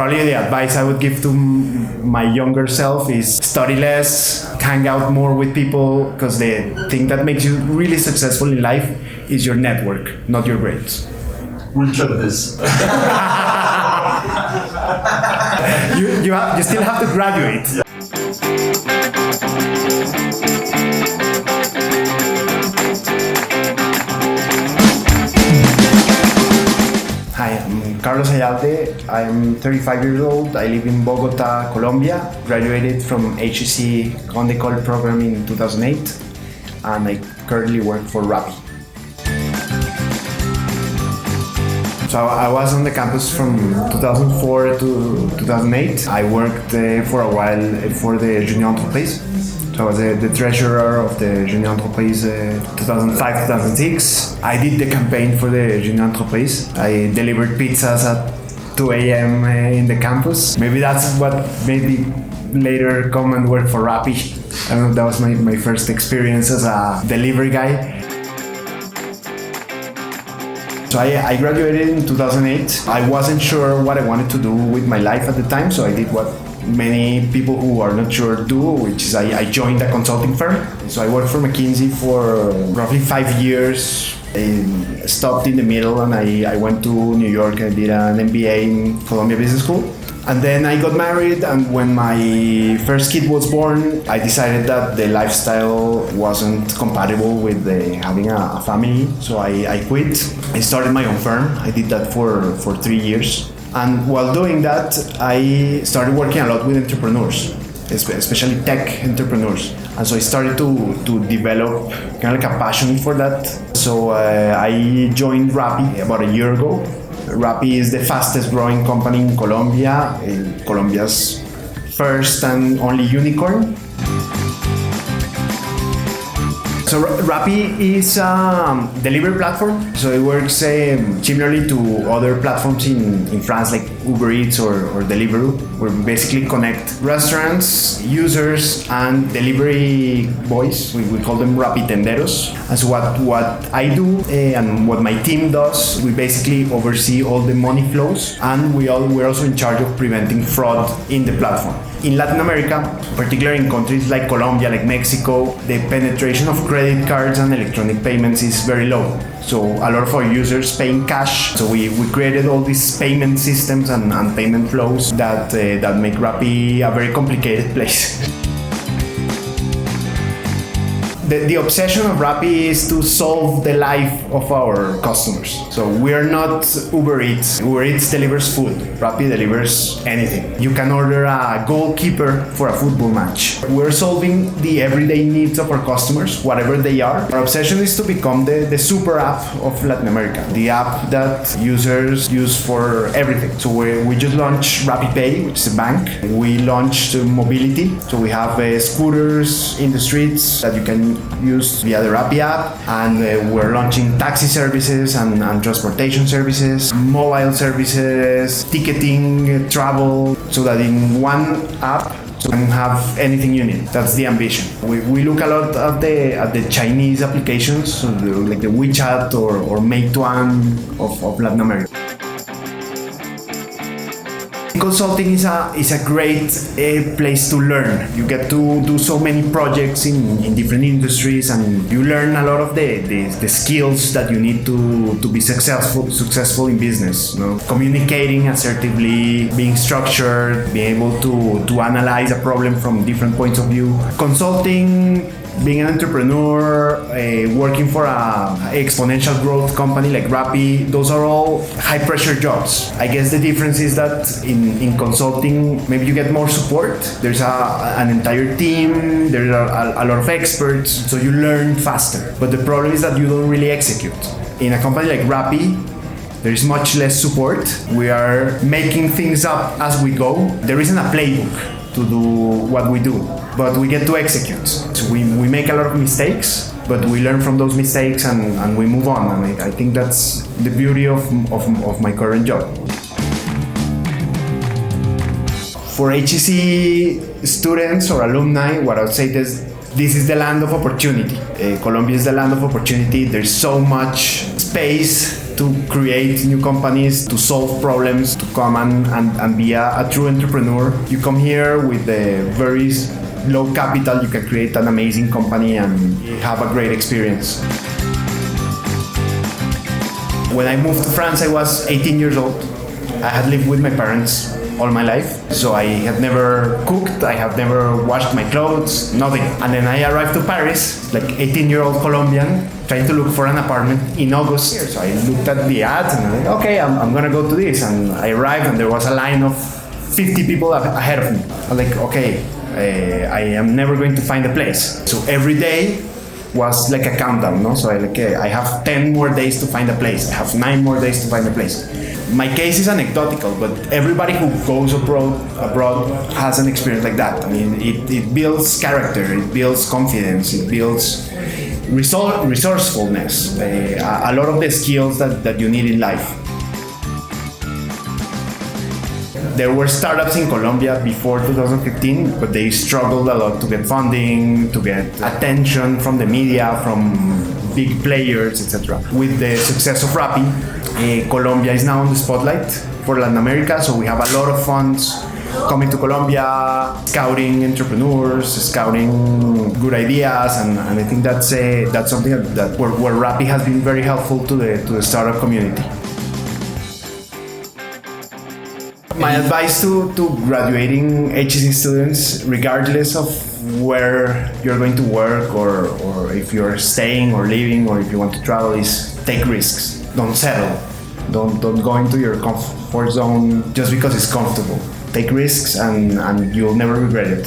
Probably the advice I would give to my younger self is study less, hang out more with people, because the thing that makes you really successful in life is your network, not your grades. We'll cut this. You still have to graduate. Hi, I'm Carlos Ayalde. I'm 35 years old. I live in Bogota, Colombia. Graduated from H.08 on the college program in 2008, and I currently work for Rappi. So I was on the campus from 2004 to 2008. I worked for a while for the Junior Entreprise. So I was the treasurer of the Junior Entreprise 2005-2006. I did the campaign for the Junior Entreprise. I delivered pizzas at 2 a.m. In the campus. Maybe that's what made me later come and work for Rappi. I don't know, that was my first experience as a delivery guy. So I graduated in 2008. I wasn't sure what I wanted to do with my life at the time, so I did what many people who are not sure do, which is I joined a consulting firm. So I worked for McKinsey for roughly 5 years. I stopped in the middle and I went to New York. I did an MBA in Colombia Business School. And then I got married, and when my first kid was born, I decided that the lifestyle wasn't compatible with having a family, so I quit. I started my own firm. I did that for 3 years. And while doing that, I started working a lot with entrepreneurs, especially tech entrepreneurs. And so I started to develop kind of like a passion for that. So I joined Rappi about a year ago. Rappi is the fastest growing company in Colombia, Colombia's first and only unicorn. So Rappi is a delivery platform. So it works similarly to other platforms in France, like Uber Eats or Deliveroo, where we basically connect restaurants, users, and delivery boys. We call them Rappi tenderos. And so what I do and what my team does, we basically oversee all the money flows, and we're also in charge of preventing fraud in the platform. In Latin America, particularly in countries like Colombia, like Mexico, the penetration of credit cards and electronic payments is very low. So a lot of our users pay in cash. So we created all these payment systems and payment flows that make Rappi a very complicated place. The obsession of Rappi is to solve the life of our customers. So we are not Uber Eats. Uber Eats delivers food. Rappi delivers anything. You can order a goalkeeper for a football match. We're solving the everyday needs of our customers, whatever they are. Our obsession is to become the super app of Latin America, the app that users use for everything. So we just launched Rappi Pay, which is a bank. We launched mobility. So we have scooters in the streets that you can use via the Rappi app, and we're launching taxi services and transportation services, mobile services, ticketing, travel, so that in one app you can have anything you need. That's the ambition. We look a lot at the Chinese applications, so like the WeChat or Meituan of Latin America. Consulting is a great place to learn. You get to do so many projects in different industries, and you learn a lot of the skills that you need to be successful in business. You know? Communicating assertively, being structured, being able to analyze a problem from different points of view. Consulting, being an entrepreneur, working for an exponential growth company like Rappi, those are all high-pressure jobs. I guess the difference is that in consulting, maybe you get more support. There's an entire team, there are a lot of experts, so you learn faster. But the problem is that you don't really execute. In a company like Rappi, there is much less support. We are making things up as we go. There isn't a playbook to do what we do, but we get to execute. So we make a lot of mistakes, but we learn from those mistakes and we move on. And I think that's the beauty of my current job. For HEC students or alumni, what I would say is this is the land of opportunity. Colombia is the land of opportunity. There's so much space to create new companies, to solve problems, to come and be a true entrepreneur. You come here with a very low capital, you can create an amazing company and have a great experience. When I moved to France, I was 18 years old. I had lived with my parents all my life, so I had never cooked, I have never washed my clothes, nothing. And then I arrived to Paris, like 18-year-old Colombian, trying to look for an apartment in August. So I looked at the ads and I'm like, okay, I'm gonna go to this. And I arrived and there was a line of 50 people ahead of me. I'm like, okay, I am never going to find a place. So every day was like a countdown, no? So I have 10 more days to find a place. I have 9 more days to find a place. My case is anecdotal, but everybody who goes abroad has an experience like that. I mean, it builds character, it builds confidence, it builds resourcefulness, a lot of the skills that you need in life. There were startups in Colombia before 2015, but they struggled a lot to get funding, to get attention from the media, from big players, etc. With the success of Rappi, Colombia is now on the spotlight for Latin America, so we have a lot of funds coming to Colombia, scouting entrepreneurs, scouting good ideas, and I think that's something where Rappi has been very helpful to the startup community. My advice to graduating HEC students, regardless of where you're going to work or if you're staying or living or if you want to travel, is take risks. Don't settle. Don't go into your comfort zone just because it's comfortable. Take risks and you'll never regret it.